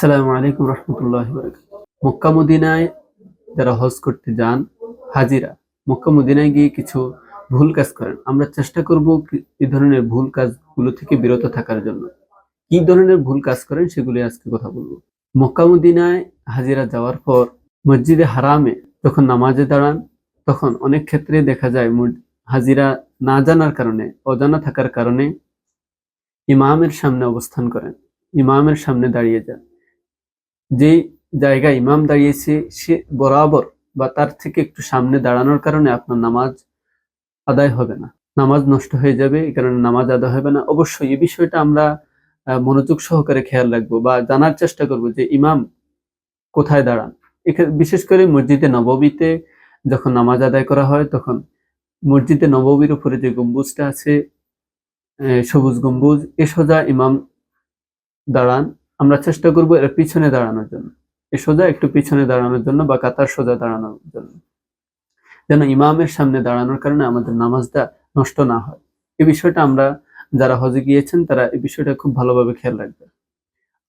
আসসালামু আলাইকুম রহমতুল্লাহি ওয়া বারাকাতুহু। মক্কা মদিনায় যারা হজ করতে যান, হাজিরা মক্কা মদিনায় গিয়ে কিছু ভুল কাজ করেন। আমরা চেষ্টা করব এই ধরনের ভুল কাজগুলো থেকে বিরত থাকার জন্য। কি ধরনের ভুল কাজ করেন সেগুলি আজকে কথা বলবো। মক্কা মদিনায় হাজিরা যাওয়ার পর মসজিদে হারামে যখন নামাজে দাঁড়ান, তখন অনেক ক্ষেত্রে দেখা যায় হাজিরা না জানার কারণে, অজানা থাকার কারণে ইমামের সামনে অবস্থান করেন, ইমামের সামনে দাঁড়িয়ে যান। যে জায়গায় ইমাম দাঁড়িয়েছে সে বরাবর বা তার থেকে একটু সামনে দাঁড়ানোর কারণে আপনার নামাজ আদায় হবে না, নামাজ নষ্ট হয়ে যাবে। এই কারণে নামাজ আদায় হবে না। অবশ্যই এই বিষয়টা আমরা মনোযোগ সহকারে খেয়াল রাখবো বা জানার চেষ্টা করব যে ইমাম কোথায় দাঁড়ান। এখানে বিশেষ করে মসজিদে নববীতে যখন নামাজ আদায় করা হয়, তখন মসজিদে নববীর উপরে যে গম্বুজটা আছে, সবুজ গম্বুজ, এ সোজা ইমাম দাঁড়ান। আমরা চেষ্টা করব এর পিছনে দাঁড়ানোর জন্য, এ সোজা একটু পিছনে দাঁড়ানোর জন্য বা কাতার সোজা দাঁড়ানোর জন্য, যেন ইমামের সামনে দাঁড়ানোর কারণে আমাদের নামাজটা নষ্ট না হয়। এই বিষয়টা আমরা যারা হজে গিয়েছেন তারা এই বিষয়টা খুব ভালোভাবে খেয়াল রাখবে।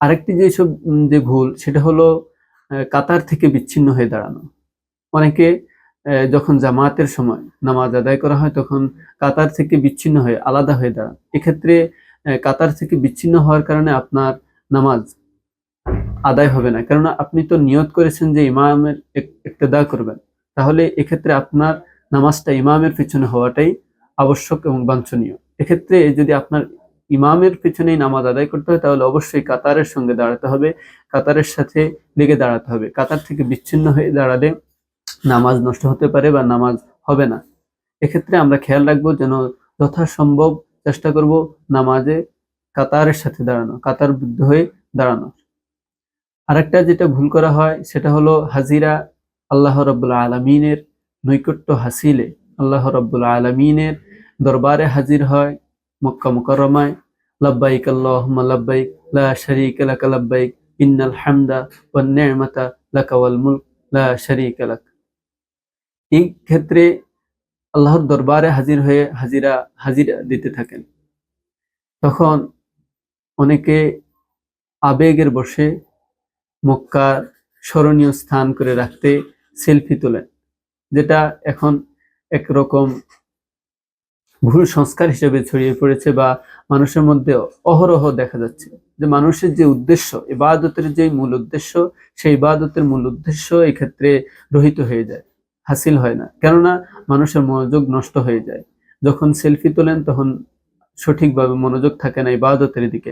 আরেকটি যে ভুল, সেটা হলো কাতার থেকে বিচ্ছিন্ন হয়ে দাঁড়ানো। অনেকে যখন জামাতের সময় নামাজ আদায় করা হয়, তখন কাতার থেকে বিচ্ছিন্ন হয়ে আলাদা হয়ে দাঁড়ান। এক্ষেত্রে কাতার থেকে বিচ্ছিন্ন হওয়ার কারণে আপনার নামাজ আদায় হবে না, কেননা আপনি তো নিয়ত করেছেন যে ইমামের ইক্তেদা করবেন। তাহলে এক্ষেত্রে আপনার নামাজটা ইমামের পিছনে হওয়াটাই আবশ্যক এবং বাঞ্ছনীয়। এক্ষেত্রে যদি আপনার ইমামের পিছনেই নামাজ আদায় করতে হয়, তাহলে অবশ্যই কাতারের সঙ্গে দাঁড়াতে হবে, কাতারের সাথে লেগে দাঁড়াতে হবে। কাতার থেকে বিচ্ছিন্ন হয়ে দাঁড়ালে নামাজ নষ্ট হতে পারে বা নামাজ হবে না। এক্ষেত্রে আমরা খেয়াল রাখবো যেন যথাসম্ভব চেষ্টা করব নামাজে কাতারের সাথে দাঁড়ানো, কাতারবদ্ধ হয়ে দাঁড়ানো। আরেকটা যেটা ভুল করা হয় সেটা হলো হাজিরা আল্লাহ রাব্বুল আলামিনের নৈকট্য হাসিলে, আল্লাহ রাব্বুল আলামিনের দরবারে হাজির হয় মক্কা মুকাররমায়। লাব্বাইক আল্লাহুম্মা লাব্বাইক লা শারীকা লাকা লাব্বাইক ইন্নাল হামদা ওয়ান নি'মাতা লাকা ওয়াল মুলক লা শারীকা লাক। এই ক্ষেত্রে আল্লাহর দরবারে হাজির হয়ে হাজিরা দিতে থাকেন। তখন অনেকে আবেগের বশে মক্কার স্মরণীয় স্থান করে রাখতে সেলফি তোলেন, যেটা এখন একরকম ভুল সংস্কার হিসেবে ছড়িয়ে পড়েছে বা মানুষের মধ্যে অহরহ দেখা যাচ্ছে। যে মানুষের যে উদ্দেশ্য, ইবাদতের যে মূল উদ্দেশ্য, সেই ইবাদতের মূল উদ্দেশ্য এই ক্ষেত্রে রহিত হয়ে যায়, হাসিল হয় না। কেননা মানুষের মনোযোগ নষ্ট হয়ে যায়। যখন সেলফি তোলেন তখন সঠিকভাবে মনোযোগ থাকে না ইবাদতের দিকে।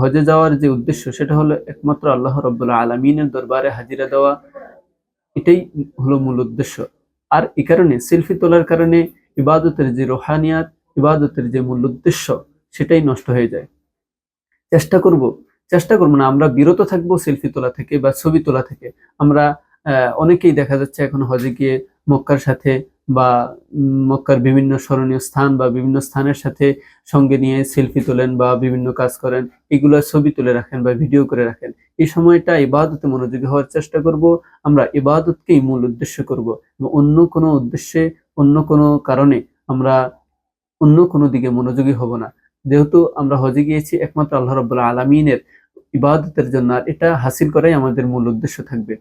হজে যাওয়ার যে উদ্দেশ্য সেটা হলো একমাত্র আল্লাহ রাব্বুল আলামিনের দরবারে হাজিরা দেওয়া, এটাই হলো মূল উদ্দেশ্য। আর এই কারণে সেলফি তোলার কারণে ইবাদতের যে রুহানিয়াত, ইবাদতের যে মূল উদ্দেশ্য, সেটাই নষ্ট হয়ে যায়। চেষ্টা করব চেষ্টা করব না, আমরা বিরত থাকবো সেলফি তোলা থেকে বা ছবি তোলা থেকে। আমরা অনেকেই দেখা যাচ্ছে এখন হজে গিয়ে মক্কার সাথে বা মক্কার বিভিন্ন স্মরণীয় স্থান বা বিভিন্ন স্থানের সাথে সঙ্গে নিয়ে সেলফি তোলেন বা বিভিন্ন কাজ করেন, এগুলো ছবি তুলে রাখেন বা ভিডিও করে রাখেন। এই সময়টা ইবাদতে মনোযোগী হওয়ার চেষ্টা করব। আমরা ইবাদতকেই মূল উদ্দেশ্য করব এবং অন্য কোনো উদ্দেশ্যে, অন্য কোনো কারণে আমরা অন্য কোনো দিকে মনোযোগী হব না। যেহেতু আমরা হজে গিয়েছি একমাত্র আল্লাহ রাব্বুল আলামিনের ইবাদতের জন্য, আর এটা হাসিল করাই আমাদের মূল উদ্দেশ্য থাকবে।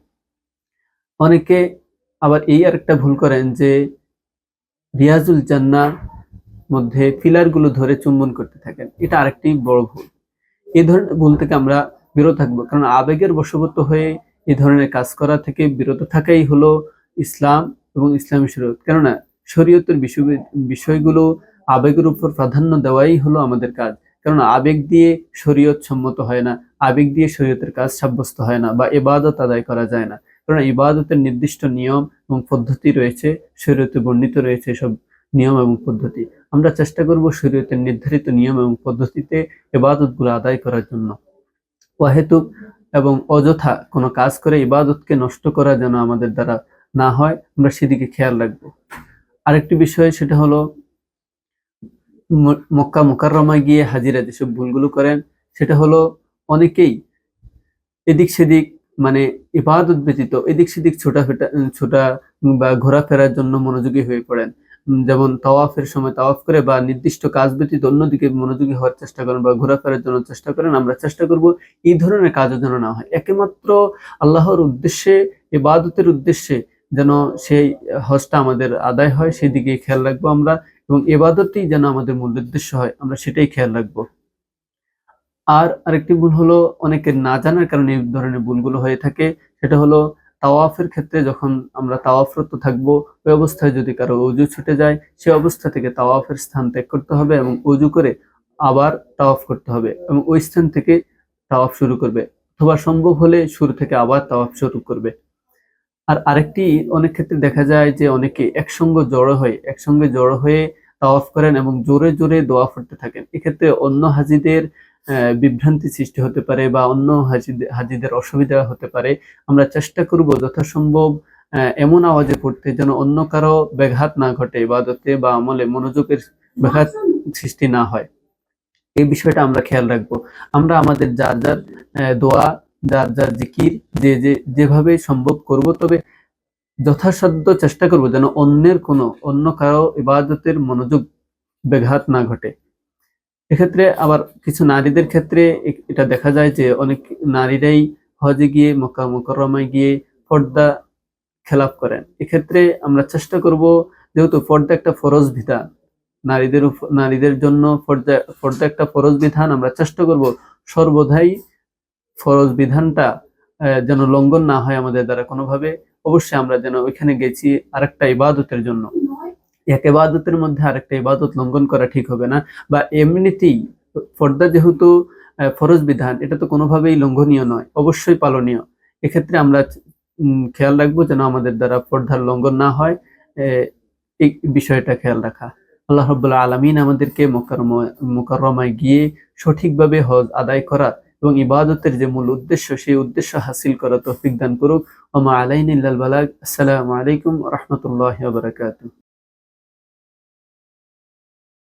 অনেকে আবার এই আরেকটা ভুল করেন যে রিয়াজুল জান্নাহর মধ্যে পিলার গুলো ধরে চুম্বন করতে থাকেন। এটা আরেকটি বড় ভুল। এই ধরনের ভুল থেকে আমরা বিরত থাকবো, কারণ আবেগের বশবর্ত হয়ে এই ধরনের কাজ করা থেকে বিরত থাকাই হলো ইসলাম এবং ইসলামী শরীয়ত। কেননা শরীয়তের বিষয়গুলো আবেগের উপর প্রাধান্য দেওয়াই হলো আমাদের কাজ। কেননা আবেগ দিয়ে শরীয়ত সম্মত হয় না, আবেগ দিয়ে শরীয়তের কাজ সাব্যস্ত হয় না বা ইবাদত আদায় করা যায় না। কারণ ইবাদতের নির্দিষ্ট নিয়ম এবং পদ্ধতি রয়েছে, শরীয়তে বর্ণিত রয়েছে সব নিয়ম এবং পদ্ধতি। আমরা চেষ্টা করব শরীয়তের নির্ধারিত নিয়ম এবং পদ্ধতিতে ইবাদতগুলো আদায় করার জন্য। অহেতুক এবং অযথা কোনো কাজ করে ইবাদতকে নষ্ট করা যেন আমাদের দ্বারা না হয়, আমরা সেদিকে খেয়াল রাখবো। আরেকটি বিষয় সেটা হলো মক্কা মুকাররমায় গিয়ে হাজিরা যেসব ভুলগুলো করেন, সেটা হলো অনেকেই এদিক সেদিক, মানে ইবাদত ব্যতীত এদিক সেদিক ছোটা বা ঘোরাফেরার জন্য মনোযোগী হয়ে পড়েন। যেমন তাওয়াফের সময় তাওয়াফ করে বা নির্দিষ্ট কাজ ব্যতীত অন্যদিকে মনোযোগী হওয়ার চেষ্টা করেন বা ঘোরাফেরার জন্য চেষ্টা করেন, আমরা চেষ্টা করব এই ধরনের কাজও যেন না হয়। একমাত্র আল্লাহর উদ্দেশ্যে, ইবাদতের উদ্দেশ্যে যেন সেই হজটা আমাদের আদায় হয়, সেদিকে খেয়াল রাখবো আমরা, এবং ইবাদতই যেন আমাদের মূল উদ্দেশ্য হয়, আমরা সেটাই খেয়াল রাখবো। আর আরেকটি ভুল হলো, অনেকের না জানার কারণে এই ধরনের ভুলগুলো হয়ে থাকে। সেটা হলো তাওয়াফের ক্ষেত্রে যখন আমরা তাওয়াফরত থাকবো, ওই অবস্থায় যদি কারো অজু ছুটে যায়, সেই অবস্থা থেকে তাওয়াফের স্থান ত্যাগ করতে হবে এবং অজু করে আবার তাওয়াফ করতে হবে এবং ওই স্থান থেকে তাওয়াফ শুরু করবে, অথবা সম্ভব হলে শুরু থেকে আবার তাওয়াফ শুরু করবে। আর আরেকটি, অনেক ক্ষেত্রে দেখা যায় যে অনেকে একসঙ্গে জড়ো হয়ে তাওয়াফ করেন এবং জোরে জোরে দোয়া পড়তে থাকেন। এক্ষেত্রে অন্য হাজিদের বিভ্রান্তি সৃষ্টি হতে পারে বা অন্য হাজিদের অসুবিধা হতে পারে। আমরা চেষ্টা করব যথাসম্ভব এমন আওয়াজে পড়তে যেন অন্য কারো ব্যাঘাত না ঘটে, ইবাদতে বা আমলে মনোযোগের ব্যাঘাত সৃষ্টি না হয়। এই বিষয়টা আমরা খেয়াল রাখবো। আমরা আমাদের যার যার দোয়া, যার যার জিকির যেভাবে সম্ভব করব, তবে যথাসাধ্য চেষ্টা করব যেন অন্য কারো ইবাদতের মনোযোগ ব্যাঘাত না ঘটে। এক্ষেত্রে আবার কিছু নারীদের ক্ষেত্রে এটা দেখা যায় যে অনেক নারীরাই হজে গিয়ে, মক্কা মুকাররমায় গিয়ে পর্দা খেলাপ করেন। এক্ষেত্রে আমরা চেষ্টা করব, যেহেতু পর্দা একটা ফরজ বিধান, নারীদের জন্য পর্দা একটা ফরজ বিধান, আমরা চেষ্টা করব সর্বদাই ফরজ বিধানটা যেন লঙ্ঘন না হয় আমাদের দ্বারা কোনোভাবে। অবশ্যই আমরা যেন ওইখানে গেছি আরেকটা ইবাদতের জন্য, এক ইবাদতের মধ্যে আরেকটা ইবাদত লঙ্ঘন করা ঠিক হবে না। বা এমনিতেই পর্দা যেহেতু ফরজ বিধান, এটা তো কোনোভাবেই লঙ্ঘনীয় নয়, অবশ্যই পালনীয়। এক্ষেত্রে আমরা খেয়াল রাখবো যেন আমাদের দ্বারা পর্দার লঙ্ঘন না হয়, এই বিষয়টা খেয়াল রাখা। আল্লাহ রাব্বুল আলামিন আমাদেরকে মুকাররমায় গিয়ে সঠিকভাবে হজ আদায় করা এবং ইবাদতের যে মূল উদ্দেশ্য, সেই উদ্দেশ্য হাসিল করা তৌফিক দান করুক। ওয়া মা আলাইনা ইল্লাল বালাগ। আসসালামু আলাইকুম ওয়া রাহমাতুল্লাহি ওয়া বারাকাতুহু।